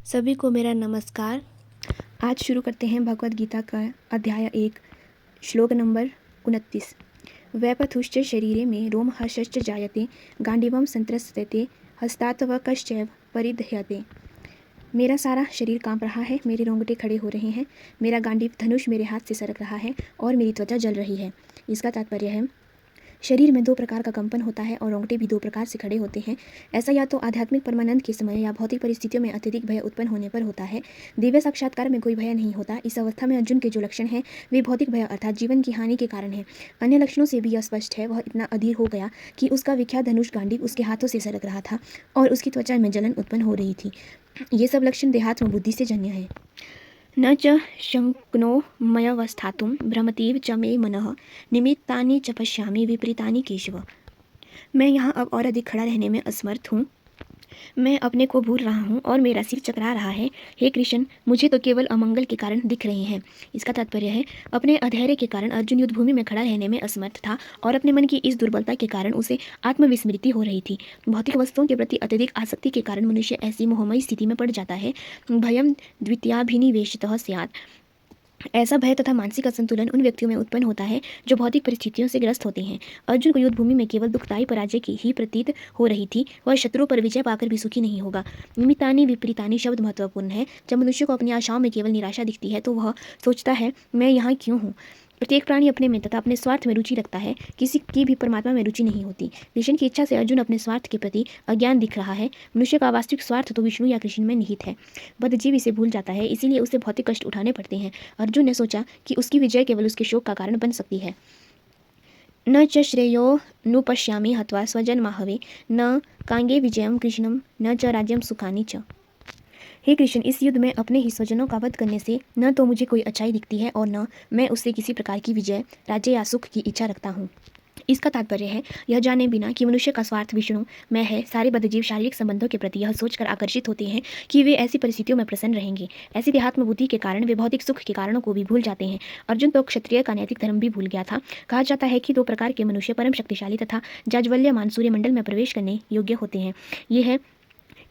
सभी को मेरा नमस्कार। आज शुरू करते हैं भगवद गीता का अध्याय 1 श्लोक नंबर 29। वैपथुश्च शरीरे में रोमहर्षश्च जायते गांडीवम संत्रस्यते हस्तात्वकश्चैव परिदह्यते। मेरा सारा शरीर कांप रहा है, मेरे रोंगटे खड़े हो रहे हैं, मेरा गांडीव धनुष मेरे हाथ से सरक रहा है और मेरी त्वचा जल रही है। इसका तात्पर्य है शरीर में दो प्रकार का कंपन होता है और रोंगटे भी दो प्रकार से खड़े होते हैं। ऐसा या तो आध्यात्मिक परमानंद के समय या भौतिक परिस्थितियों में अत्यधिक भय उत्पन्न होने पर होता है। दिव्य साक्षात्कार में कोई भय नहीं होता। इस अवस्था में अर्जुन के जो लक्षण हैं वे भौतिक भय अर्थात जीवन की हानि के कारण है। अन्य लक्षणों से भी यह स्पष्ट है, वह इतना अधीर हो गया कि उसका विख्यात धनुष गांडीव उसके हाथों से सरक रहा था और उसकी त्वचा में जलन उत्पन्न हो रही थी। ये सब लक्षण देहात्म बुद्धि से जन्य है। न च शक्नो मयवस्थातुं भ्रमतीव च मे मनः निमित्तानि च पश्यामि विपरीतानि केशव। मैं यहाँ अब और अधिक खड़ा रहने में असमर्थ हूँ। मैं अपने को भूल रहा हूँ और मेरा सिर चकरा रहा है। हे कृष्ण, मुझे तो केवल अमंगल के कारण दिख रहे हैं। इसका तात्पर्य है अपने अधैर्य के कारण अर्जुन युद्ध भूमि में खड़ा रहने में असमर्थ था और अपने मन की इस दुर्बलता के कारण उसे आत्मविस्मृति हो रही थी। भौतिक वस्तुओं के प्रति अत्यधिक आसक्ति के कारण मनुष्य ऐसी मोहमयी स्थिति में पड़ जाता है। भयम द्वितीयाभिनिवेशतः स्यात्। ऐसा भय तथा मानसिक असंतुलन उन व्यक्तियों में उत्पन्न होता है जो भौतिक परिस्थितियों से ग्रस्त होते हैं। अर्जुन को युद्ध भूमि में केवल दुखदायी पराजय की ही प्रतीत हो रही थी। वह शत्रुओं पर विजय पाकर भी सुखी नहीं होगा। निमित्तानि विपरीतानि शब्द महत्वपूर्ण है। जब मनुष्य को अपनी आशाओं में केवल निराशा दिखती है तो वह सोचता है मैं यहाँ क्यों हूँ। प्रत्येक प्राणी अपने में तथा अपने स्वार्थ में रुचि रखता है, किसी की भी परमात्मा में रुचि नहीं होती। कृष्ण की इच्छा से अर्जुन अपने स्वार्थ के प्रति अज्ञान दिख रहा है। मनुष्य का वास्तविक स्वार्थ तो विष्णु या कृष्ण में निहित है। बद्धजीव इसे भूल जाता है, इसीलिए उसे भौतिक कष्ट उठाने पड़ते हैं। अर्जुन ने सोचा कि उसकी विजय केवल उसके शोक का कारण बन सकती है। न च श्रेयो नुपश्यामि हत्वा स्वजन्माहवे न कांगे विजयम कृष्णम न च राज्यम सुखानि च। हे कृष्ण, इस युद्ध में अपने ही स्वजनों का वध करने से न तो मुझे कोई अच्छाई दिखती है और न मैं उससे किसी प्रकार की विजय, राज्य या सुख की इच्छा रखता हूँ। इसका तात्पर्य है यह जाने बिना कि मनुष्य का स्वार्थ विष्णु में है। सारे बद्धजीव शारीरिक संबंधों के प्रति यह सोचकर आकर्षित होते हैं कि वे ऐसी परिस्थितियों में प्रसन्न रहेंगे। ऐसी देहात्म बुद्धि के कारण वे भौतिक सुख के कारणों को भी भूल जाते हैं। अर्जुन तो क्षत्रिय का नैतिक धर्म भी भूल गया था। कहा जाता है कि दो प्रकार के मनुष्य परम शक्तिशाली तथा जाज्वल्यमान सूर्यमंडल में प्रवेश करने योग्य होते हैं। ये है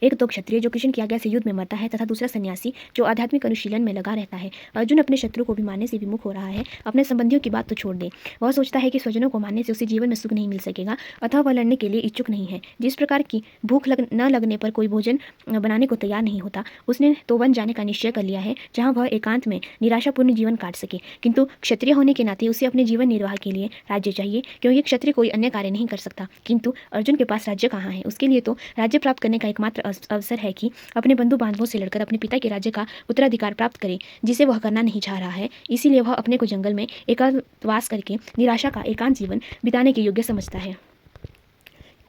एक तो क्षत्रिय जो कृष्ण की आज्ञा से युद्ध में मरता है तथा दूसरा सन्यासी जो आध्यात्मिक अनुशीलन में लगा रहता है। अर्जुन अपने शत्रु को भी मारने से विमुख हो रहा है। अपने संबंधियों की बात तो छोड़ दे, वह सोचता है कि स्वजनों को मारने से उसे जीवन में सुख नहीं मिल सकेगा, अतः वह लड़ने के लिए इच्छुक नहीं है। जिस प्रकार की भूख न लगने पर कोई भोजन बनाने को तैयार नहीं होता, उसने तो वन जाने का निश्चय कर लिया है जहाँ वह एकांत में निराशापूर्ण जीवन काट सके। किंतु क्षत्रिय होने के नाते उसे अपने जीवन निर्वाह के लिए राज्य चाहिए, क्योंकि क्षत्रिय कोई अन्य कार्य नहीं कर सकता। किंतु अर्जुन के पास राज्य कहाँ है? उसके लिए तो राज्य प्राप्त करने का एकमात्र अवसर है कि अपने बंधु बांधवों से लड़कर अपने पिता के राज्य का उत्तराधिकार प्राप्त करे, जिसे वह करना नहीं चाह रहा है। इसीलिए वह अपने को जंगल में एकांतवास करके निराशा का एकांत जीवन बिताने के योग्य समझता है।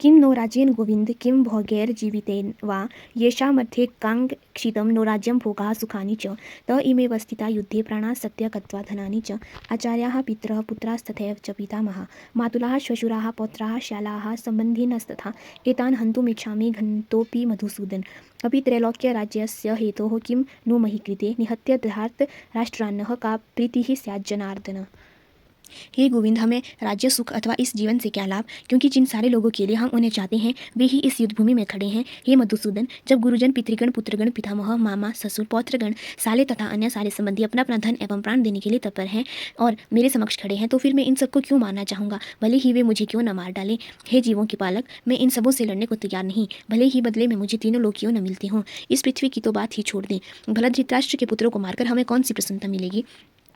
किं नो राज्येन गोविंद किं भोगैर्जीवितेन वा येषामध्ये काङ्क्षितं नो राज्यं भोगाः सुखानि च त इमेव स्थिता युद्धे प्राणाः सत्यकत्वा धनानि च आचार्याः पितरः पुत्रास्तथैव च पितामहाः मातुलाः श्वशुराः पौत्राः श्यालाः सम्बन्धिनस्तथा एतान् हन्तुमिच्छामि घ्नतोऽपि मधुसूदन। अपि त्रैलोक्यराज्यस्य हेतोः किं नो मही कृते निहत्य धृतराष्ट्रान्नः का प्रीतिः स्यात् जनार्दन। हे गोविंद, हमें राज्य सुख अथवा इस जीवन से क्या लाभ, क्योंकि जिन सारे लोगों के लिए हम उन्हें चाहते हैं वे ही इस युद्ध भूमि में खड़े हैं। हे मधुसूदन, जब गुरुजन, पितृगण, पुत्रगण, पितामह, मामा, ससुर, पौत्रगण, साले तथा अन्य सारे संबंधी अपना अपना धन एवं प्राण देने के लिए तत्पर हैं और मेरे समक्ष खड़े हैं, तो फिर मैं इन सबको क्यों मारना चाहूँगा, भले ही वे मुझे क्यों न मार डालें। हे जीवों के पालक, मैं इन सबों से लड़ने को तैयार नहीं, भले ही बदले में मुझे तीनों लोग क्यों न मिलते हों। इस पृथ्वी की तो बात ही छोड़ दें, भला धृतराष्ट्र के पुत्रों को मारकर हमें कौन सी प्रसन्नता मिलेगी।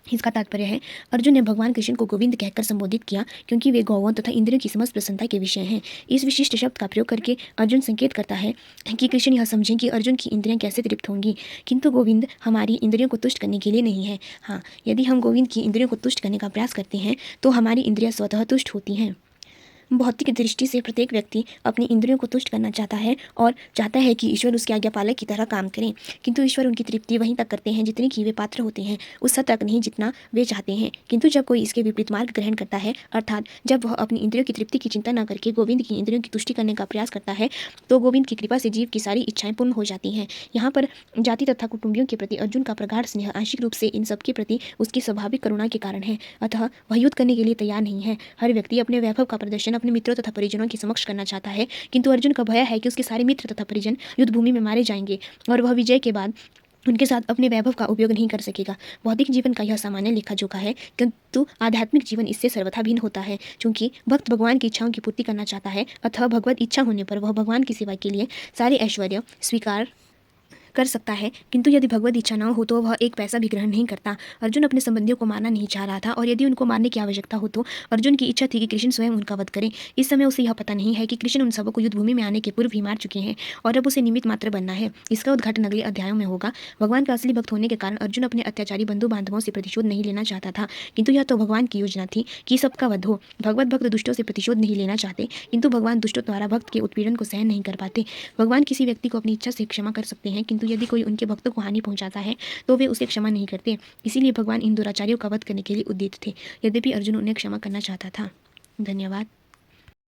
इसका तात्पर्य है अर्जुन ने भगवान कृष्ण को गोविंद कहकर संबोधित किया, क्योंकि वे गौवों तथा इंद्रियों की समस्त प्रसन्नता के विषय हैं। इस विशिष्ट शब्द का प्रयोग करके अर्जुन संकेत करता है कि कृष्ण यह समझें कि अर्जुन की इंद्रियां कैसे तृप्त होंगी, किंतु गोविंद हमारी इंद्रियों को तुष्ट करने के लिए नहीं है। हाँ, यदि हम गोविंद की इंद्रियों को तुष्ट करने का प्रयास करते हैं तो हमारी इंद्रियां स्वतः तुष्ट होती हैं। भौतिक दृष्टि से प्रत्येक व्यक्ति अपनी इंद्रियों को तुष्ट करना चाहता है और चाहता है कि ईश्वर उसके आज्ञापालक की तरह काम करें, किंतु ईश्वर उनकी तृप्ति वहीं तक करते हैं जितनी की वे पात्र होते हैं, उस हद तक नहीं जितना वे चाहते हैं। किंतु जब कोई इसके विपरीत मार्ग ग्रहण करता है, अर्थात जब वह अपनी इंद्रियों की तृप्ति की चिंता न करके गोविंद की इंद्रियों की तुष्टि करने का प्रयास करता है, तो गोविंद की कृपा से जीव की सारी इच्छाएं पूर्ण हो जाती हैं। यहाँ पर जाति तथा कुटुंबियों के प्रति अर्जुन का प्रगाढ़ स्नेह आंशिक रूप से इन सबके प्रति उसकी स्वाभाविक करुणा के कारण है, अतः वह युद्ध करने के लिए तैयार नहीं है। हर व्यक्ति अपने वैभव का प्रदर्शन अपने मित्रों तथा परिजनों के समक्ष करना चाहता है, किंतु अर्जुन का भय है कि उसके सारे मित्र तथा परिजन युद्ध भूमि में मारे जाएंगे और वह विजय के बाद उनके साथ अपने वैभव का उपयोग नहीं कर सकेगा। भौतिक जीवन का यह सामान्य लेखा जोखा है, किंतु आध्यात्मिक जीवन इससे सर्वथा भिन्न होता है। चूंकि भक्त भगवान की इच्छाओं की पूर्ति करना चाहता है, अतः भगवत इच्छा होने पर वह भगवान की सेवा के लिए सारे ऐश्वर्य स्वीकार कर सकता है, किंतु यदि भगवत इच्छा न हो तो वह एक पैसा भी ग्रहण नहीं करता। अर्जुन अपने संबंधियों को मारना नहीं चाह रहा था, और यदि उनको मारने की आवश्यकता हो तो अर्जुन की इच्छा थी कि कृष्ण स्वयं उनका वध करें। इस समय उसे यह पता नहीं है कि कृष्ण उन सबको युद्ध भूमि में आने के पूर्व ही मार चुके हैं और अब उसे निमित्त मात्र बनना है। इसका उद्घाटन अगले अध्यायों में होगा। भगवान का असली भक्त होने के कारण अर्जुन अपने अत्याचारी बंधु बांधवों से प्रतिशोध नहीं लेना चाहता था, किंतु यह तो भगवान की योजना थी कि सबका वध हो। भगवत भक्त दुष्टों से प्रतिशोध नहीं लेना चाहते, किंतु भगवान दुष्टों द्वारा भक्त के उत्पीड़न को सहन नहीं कर पाते। भगवान किसी व्यक्ति को अपनी इच्छा से क्षमा कर सकते हैं, किंतु यदि कोई उनके भक्तों को हानि पहुंचाता है तो वे उसे क्षमा नहीं करते। इसीलिए भगवान इन दुराचारियों का वध करने के लिए उद्यत थे, यद्यपि अर्जुन उन्हें क्षमा करना चाहता था। धन्यवाद।